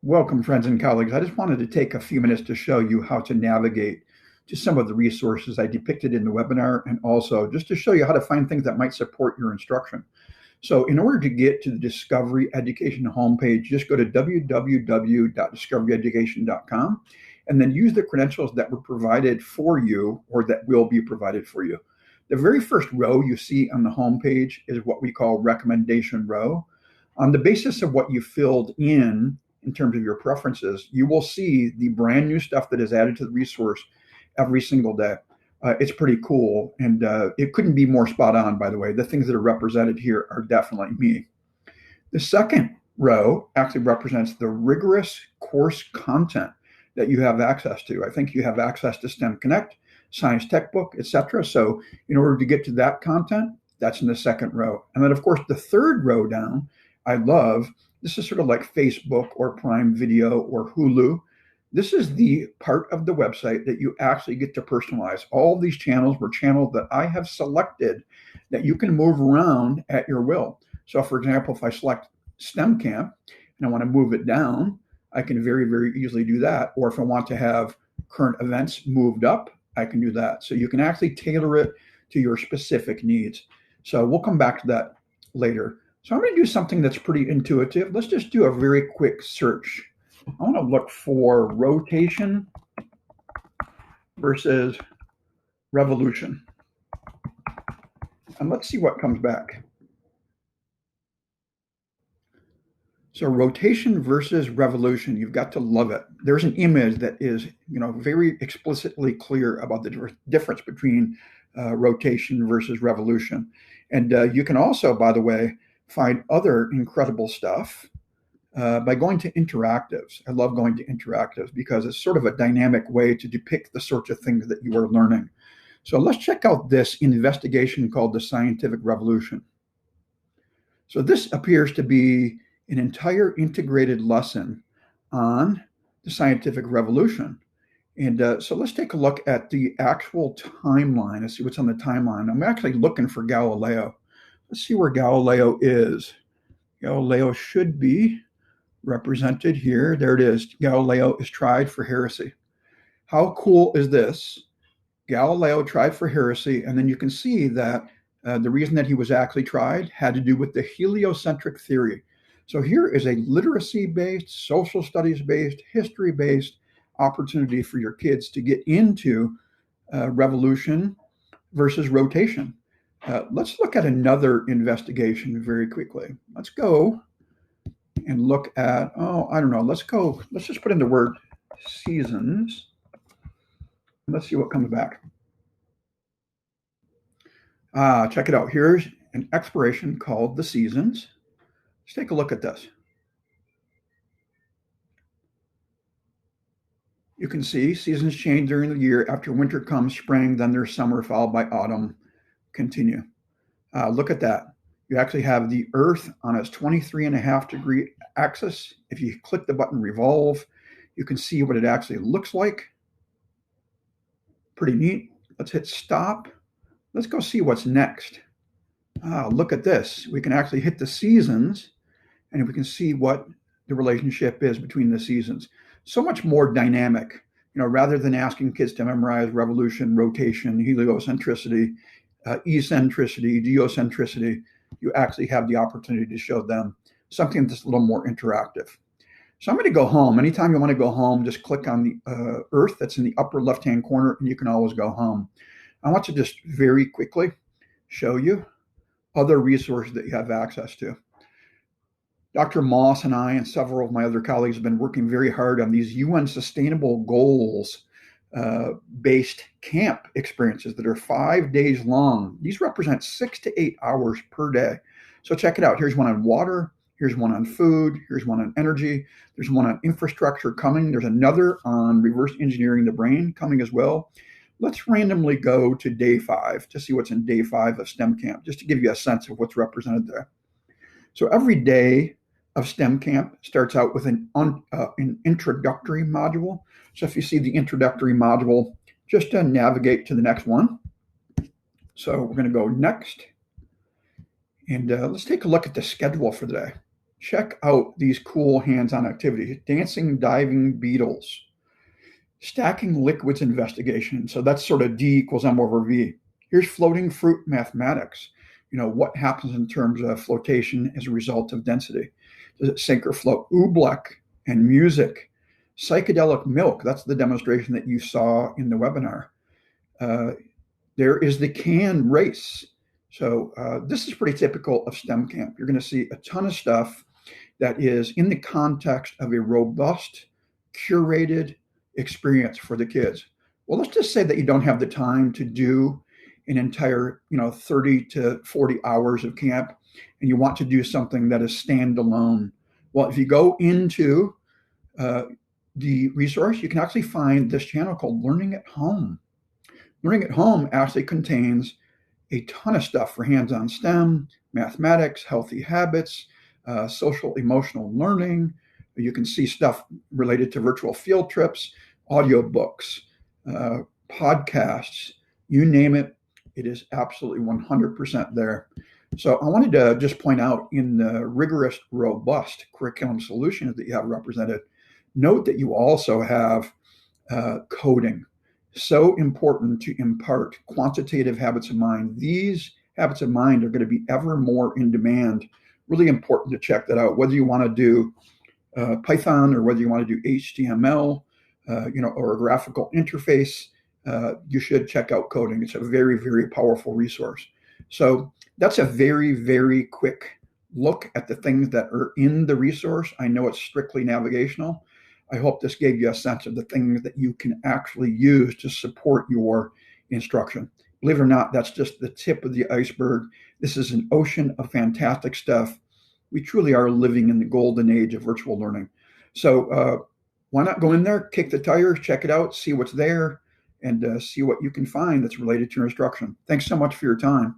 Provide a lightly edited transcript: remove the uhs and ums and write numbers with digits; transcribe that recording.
Welcome, friends and colleagues. I just wanted to take a few minutes to show you how to navigate to some of the resources I depicted in the webinar, and also just to show you how to find things that might support your instruction. So in order to get to the Discovery Education homepage, just go to www.discoveryeducation.com and then use the credentials that were provided for you or that will be provided for you. The very first row you see on the homepage is what we call recommendation row. On the basis of what you filled in terms of your preferences, you will see the brand new stuff that is added to the resource every single day. It's pretty cool, and it couldn't be more spot on, by the way. The things that are represented here are definitely me. The second row actually represents the rigorous course content that you have access to. I think you have access to STEM Connect, Science Tech Book, etc. So in order to get to that content, that's in the second row. And then, of course, the third row down, I love. This is sort of like Facebook or Prime Video or Hulu. This is the part of the website that you actually get to personalize. All these channels were channels that I have selected that you can move around at your will. So, for example, if I select STEM Camp and I want to move it down, I can very, very easily do that. Or if I want to have current events moved up, I can do that. So you can actually tailor it to your specific needs. So we'll come back to that later. So I'm going to do something that's pretty intuitive. Let's just do a very quick search. I want to look for rotation versus revolution. And let's see what comes back. So rotation versus revolution, you've got to love it. There's an image that is, very explicitly clear about the difference between rotation versus revolution. And you can also, by the way, find other incredible stuff by going to interactives. I love going to interactives because it's sort of a dynamic way to depict the sorts of things that you are learning. So let's check out this investigation called the Scientific Revolution. So this appears to be an entire integrated lesson on the scientific revolution. And so let's take a look at the actual timeline. Let's see what's on the timeline. I'm actually looking for Galileo. Let's see where Galileo is. Galileo should be represented here. There it is. Galileo is tried for heresy. How cool is this? Galileo tried for heresy, and then you can see that the reason that he was actually tried had to do with the heliocentric theory. So here is a literacy-based, social studies-based, history-based opportunity for your kids to get into revolution versus rotation. Let's look at another investigation very quickly. Let's go and look at, let's just put in the word seasons. Let's see what comes back. Check it out. Here's an exploration called The Seasons. Let's take a look at this. You can see seasons change during the year. After winter comes spring, then there's summer, followed by autumn. Continue. Look at that. You actually have the Earth on its 23.5-degree axis. If you click the button revolve, you can see what it actually looks like. Pretty neat. Let's hit stop. Let's go see what's next. Look at this. We can actually hit the seasons, and we can see what the relationship is between the seasons. So much more dynamic, rather than asking kids to memorize revolution, rotation, heliocentricity, eccentricity, geocentricity. You actually have the opportunity to show them something that's a little more interactive. So I'm going to go home. Anytime you want to go home, just click on the Earth that's in the upper left-hand corner, and you can always go home. I want to just very quickly show you other resources that you have access to. Dr. Moss and I and several of my other colleagues have been working very hard on these UN Sustainable Goals based camp experiences that are 5 days long. These represent 6 to 8 hours per day. So check it out. Here's one on water. Here's one on food. Here's one on energy. There's one on infrastructure coming. There's another on reverse engineering the brain coming as well. Let's randomly go to day 5 to see what's in day 5 of STEM Camp, just to give you a sense of what's represented there. So every day of STEM Camp starts out with an introductory module. So if you see the introductory module, just navigate to the next one. So we're going to go next. And let's take a look at the schedule for the day. check out these cool hands-on activities. Dancing diving beetles, stacking liquids investigation. So that's sort of D equals M over V. Here's floating fruit mathematics. What happens in terms of flotation as a result of density? Does it sink or float? Oobleck and music. Psychedelic milk, that's the demonstration that you saw in the webinar. There is the can race. So this is pretty typical of STEM Camp. You're going to see a ton of stuff that is in the context of a robust, curated experience for the kids. Well, let's just say that you don't have the time to do an entire 30 to 40 hours of camp, and you want to do something that is standalone. Well, if you go into the resource, you can actually find this channel called Learning at Home. Learning at Home actually contains a ton of stuff for hands-on STEM, mathematics, healthy habits, social emotional learning. You can see stuff related to virtual field trips, audiobooks, podcasts, you name it. It is absolutely 100% there. So I wanted to just point out, in the rigorous, robust curriculum solutions that you have represented, note that you also have coding. So important to impart quantitative habits of mind. These habits of mind are going to be ever more in demand. Really important to check that out, whether you want to do Python or whether you want to do HTML, or a graphical interface. You should check out coding. It's a very, very powerful resource. So that's a very, very quick look at the things that are in the resource. I know it's strictly navigational. I hope this gave you a sense of the things that you can actually use to support your instruction. Believe it or not, that's just the tip of the iceberg. This is an ocean of fantastic stuff. We truly are living in the golden age of virtual learning. So why not go in there, kick the tires, check it out, see what's there, and see what you can find that's related to your instruction. Thanks so much for your time.